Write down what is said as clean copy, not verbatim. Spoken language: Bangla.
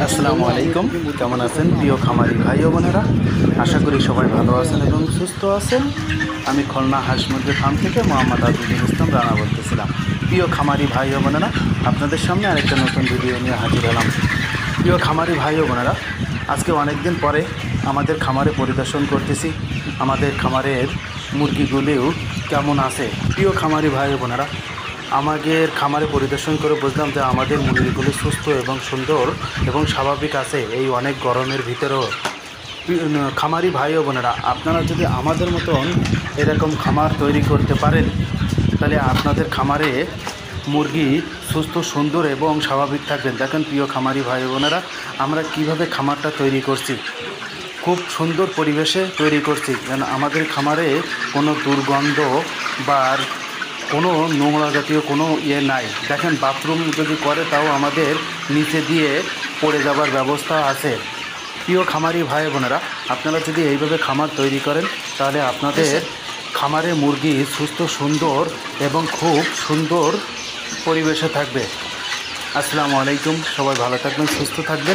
আসসালামু আলাইকুম, কেমন আছেন প্রিয় খামারি ভাই ও বোনেরা? আশা করি সবাই ভালো আছেন এবং সুস্থ আছেন। আমি খুলনা হাঁস মুরগি ফার্ম থেকে মোহাম্মদ আজুল ইসলাম রানা বলতেছিলাম। প্রিয় খামারি ভাই ও বোনেরা, আপনাদের সামনে আরেকটা নতুন ভিডিও নিয়ে হাজির হলাম। প্রিয় খামারি ভাই ও বোনেরা, আজকে অনেক দিন পরে আমাদের খামারে পরিদর্শন করতেছি। আমাদের খামারের মুরগিগুলিও কেমন আছে। প্রিয় খামারি ভাই ও বোনেরা, আমাদের খামারে পরিদর্শন করে বুঝলাম যে আমাদের মুরগিগুলি সুস্থ এবং সুন্দর এবং স্বাভাবিক আছে এই অনেক গরমের ভিতরেও। খামারি ভাই ও বোনেরা, আপনারা যদি আমাদের মতন এরকম খামার তৈরি করতে পারেন তাহলে আপনাদের খামারে মুরগি সুস্থ সুন্দর এবং স্বাভাবিক থাকবেন। দেখেন প্রিয় খামারি ভাই ও বোনেরা, আমরা কিভাবে খামারটা তৈরি করছি। খুব সুন্দর পরিবেশে তৈরি করছি, যেন আমাদের খামারে কোনো দুর্গন্ধ বা কোনো নোংরা জাতীয় কোনো নাই। দেখেন বাথরুম যদি করে তাও আমাদের নিচে দিয়ে পড়ে যাবার ব্যবস্থা আছে। প্রিয় খামারি ভাই বোনেরা, আপনারা যদি এইভাবে খামার তৈরি করেন তাহলে আপনাদের খামারে মুরগি সুস্থ সুন্দর এবং খুব সুন্দর পরিবেশে থাকবে। আসসালামু আলাইকুম, সবাই ভালো থাকবেন, সুস্থ থাকবেন।